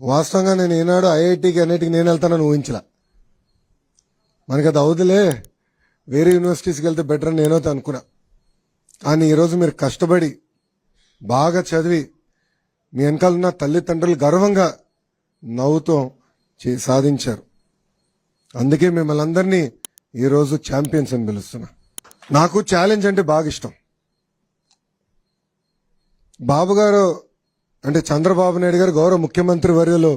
వాస్తవంగా నేను ఈనాడు ఐఐటికి అన్నిటికి నేను వెళ్తానని ఊహించలా. మనకి అది అవుదులే, వేరే యూనివర్సిటీస్కి వెళ్తే బెటర్ అని నేనైతే అనుకున్నా. కానీ ఈరోజు మీరు కష్టపడి బాగా చదివి మీ వెనకాలన్న తల్లిదండ్రులు గర్వంగా నవ్వుతూ సాధించారు. అందుకే మిమ్మల్ని అందరినీ ఈరోజు ఛాంపియన్స్ అని పిలుస్తున్నా. నాకు ఛాలెంజ్ అంటే బాగా ఇష్టం. బాబు గారు అంటే చంద్రబాబు నాయుడు గారు గౌరవ ముఖ్యమంత్రి వర్యులు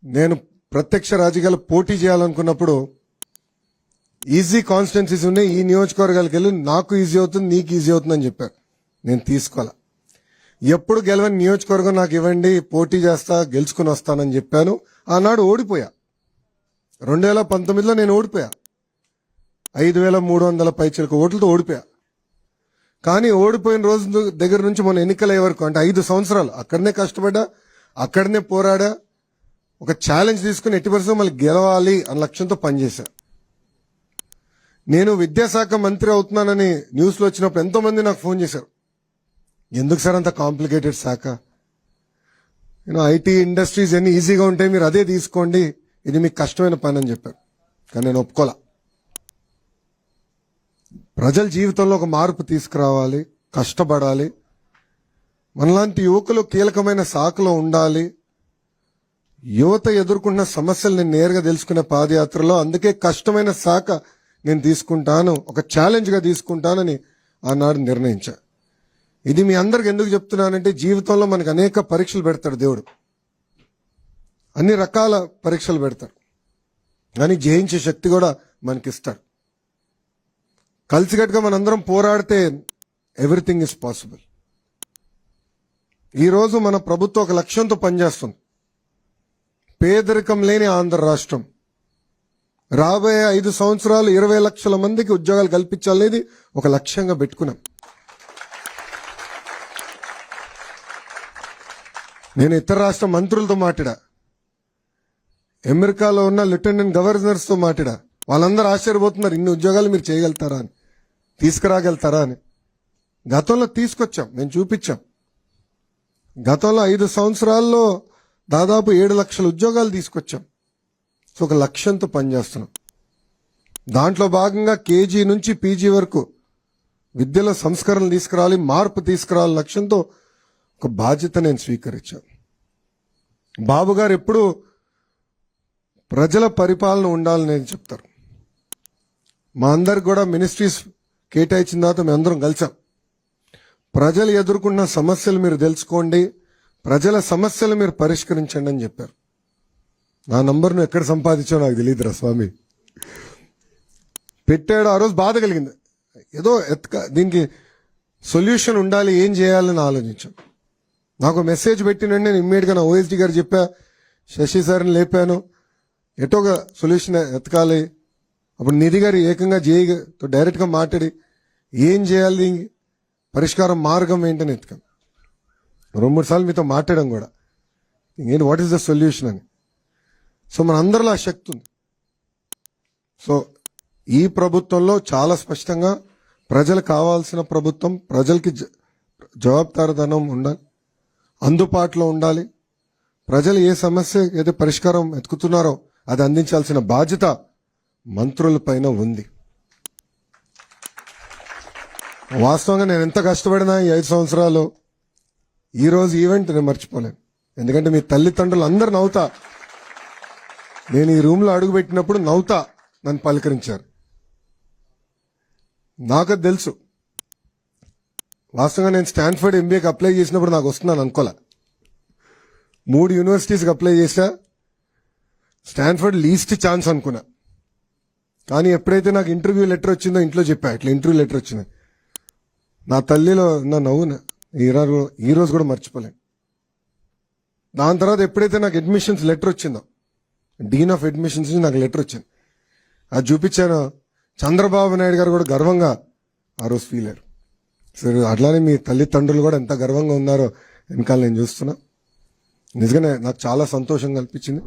నేను ప్రత్యక్ష రాజకీయాలు పోటీ చేయాలనుకున్నప్పుడు ఈజీ కాన్స్టిట్యున్సీస్ ఉన్నాయి, ఈ నియోజకవర్గాలకు వెళ్ళి నాకు ఈజీ అవుతుంది, నీకు ఈజీ అవుతుంది అని చెప్పారు. నేను తీసుకోవాలా. ఎప్పుడు గెలవని నియోజకవర్గం నాకు ఇవ్వండి, పోటీ చేస్తా, గెలుచుకుని వస్తానని చెప్పాను. ఆనాడు ఓడిపోయా. 2019లో నేను ఓడిపోయా. 5,300 పైచిలకు ఓట్లతో ఓడిపోయా. కానీ ఓడిపోయిన రోజు దగ్గర నుంచి మన ఎన్నికలయ్యే వరకు అంటే 5 సంవత్సరాలు అక్కడనే కష్టపడ్డా, అక్కడనే పోరాడా, ఒక ఛాలెంజ్ తీసుకుని ఎట్టి పరిస్థితుల్లో మళ్ళీ గెలవాలి అన్న లక్ష్యంతో పనిచేశా. నేను విద్యాశాఖ మంత్రి అవుతున్నానని న్యూస్లో వచ్చినప్పుడు ఎంతో మంది నాకు ఫోన్ చేశారు. ఎందుకు సార్ అంత కాంప్లికేటెడ్ శాఖ, ఐటీ ఇండస్ట్రీస్ ఎన్ని ఈజీగా ఉంటాయి, మీరు అదే తీసుకోండి, ఇది మీకు కష్టమైన పని అని చెప్పారు. కానీ నేను ఒప్పుకోలా. ప్రజల జీవితంలో ఒక మార్పు తీసుకురావాలి, కష్టపడాలి, మనలాంటి యువకులు కీలకమైన శాఖలో ఉండాలి, యువత ఎదుర్కొన్న సమస్యలు నేను నేరుగా తెలుసుకునే పాదయాత్రలో అందుకే కష్టమైన శాఖ నేను తీసుకుంటాను, ఒక ఛాలెంజ్గా తీసుకుంటానని ఆనాడు నిర్ణయించా. ఇది మీ అందరికి ఎందుకు చెప్తున్నానంటే జీవితంలో మనకు అనేక పరీక్షలు పెడతాడు దేవుడు, అన్ని రకాల పరీక్షలు పెడతాడు, కానీ జయించే శక్తి కూడా మనకిస్తాడు. కలిసికట్టుగా మనందరం పోరాడితే ఎవ్రీథింగ్ ఇస్ పాసిబుల్. ఈరోజు మన ప్రభుత్వం ఒక లక్ష్యంతో పనిచేస్తుంది. పేదరికం లేని ఆంధ్ర రాష్ట్రం, రాబోయే 5 సంవత్సరాలు 20 లక్షల మందికి ఉద్యోగాలు కల్పించాలనేది ఒక లక్ష్యంగా పెట్టుకున్నాం. నేను ఇతర రాష్ట్ర మంత్రులతో మాట్లాడా, అమెరికాలో ఉన్న లెఫ్టినెంట్ గవర్నర్స్తో మాట్లాడా. వాళ్ళందరూ ఆశ్చర్యపోతున్నారు, ఇన్ని ఉద్యోగాలు మీరు చేయగలుగుతారా అని, తీసుకురాగలుగుతారా అని. గతంలో తీసుకొచ్చాం, మేము చూపించాం. గతంలో 5 సంవత్సరాల్లో దాదాపు 7 లక్షల ఉద్యోగాలు తీసుకొచ్చాం. సో ఒక లక్ష్యంతో పనిచేస్తున్నాం. దాంట్లో భాగంగా కేజీ నుంచి పీజీ వరకు విద్యలో సంస్కరణలు తీసుకురావాలి, మార్పు తీసుకురావాలి లక్ష్యంతో ఒక బాధ్యత నేను స్వీకరించాను. బాబు గారు ఎప్పుడు ప్రజల పరిపాలన ఉండాలని చెప్తారు. మా అందరికి కూడా మినిస్ట్రీస్ కేటాయించిన తర్వాత మేము అందరం కలిసాం. ప్రజలు ఎదుర్కొన్న సమస్యలు మీరు తెలుసుకోండి, ప్రజల సమస్యలు మీరు పరిష్కరించండి అని చెప్పారు. నా నంబర్ను ఎక్కడ సంపాదించో నాకు తెలియదురా స్వామి. పెట్టాడు, ఆ రోజు బాధ కలిగింది. ఏదో దీనికి సొల్యూషన్ ఉండాలి, ఏం చేయాలని ఆలోచించాను. నాకు మెసేజ్ పెట్టినండి, నేను ఇమ్మీడియట్గా నా ఓఎస్డీ గారు చెప్పా, శశి సార్ని లేపాను, ఎటోగా సొల్యూషన్ ఎతకాలి. అప్పుడు నిధి గారు ఏకంగా జేఈతో డైరెక్ట్గా మాట్లాడి ఏం చేయాలి, పరిష్కారం మార్గం ఏంటని ఎత్తుకాను. 2-3 సార్లు మీతో మాట్లాడడం కూడా, ఏంటి వాట్ ఈస్ ద సొల్యూషన్ అని. సో మన అందరిలో ఆ శక్తి ఉంది. సో ఈ ప్రభుత్వంలో చాలా స్పష్టంగా ప్రజలకు కావాల్సిన ప్రభుత్వం, ప్రజలకి జవాబుదారీతనం ఉండాలి, అందుబాటులో ఉండాలి. ప్రజలు ఏ సమస్య ఏదో పరిష్కారం వెతుకుతున్నారో అది అందించాల్సిన బాధ్యత మంత్రుల పైన ఉంది. వాస్తవంగా నేను ఎంత కష్టపడినా ఈ 5 సంవత్సరాలు ఈరోజు ఈవెంట్ నేను మర్చిపోలేను. ఎందుకంటే మీ తల్లిదండ్రులు అందరు నవ్వుతా, నేను ఈ రూమ్లో అడుగుపెట్టినప్పుడు నవ్వుతా నన్ను పలకరించారు. నాకు తెలుసు, వాస్తవంగా నేను స్టాన్ఫర్డ్ ఎంబీఏకి అప్లై చేసినప్పుడు నాకు వస్తున్నాను అనుకోలే. 3 యూనివర్సిటీస్కి అప్లై చేసా, స్టాన్ఫర్డ్ లీస్ట్ ఛాన్స్ అనుకున్నా. కానీ ఎప్పుడైతే నాకు ఇంటర్వ్యూ లెటర్ వచ్చిందో ఇంట్లో చెప్పా, ఇట్లా ఇంటర్వ్యూ లెటర్ వచ్చింది. నా తల్లిలో నా నవ్వున ఈ రోజు కూడా మర్చిపోలేను. దాని తర్వాత ఎప్పుడైతే నాకు అడ్మిషన్స్ లెటర్ వచ్చిందో, డీన్ ఆఫ్ అడ్మిషన్స్ నాకు లెటర్ వచ్చింది, అది చూపించాను. చంద్రబాబు నాయుడు గారు కూడా గర్వంగా ఆ రోజు ఫీల్ అయ్యారు. సరే అట్లానే మీ తల్లిదండ్రులు కూడా ఎంత గర్వంగా ఉన్నారో వెనకాల నేను చూస్తున్నా. నిజంగానే నాకు చాలా సంతోషం కల్పించింది.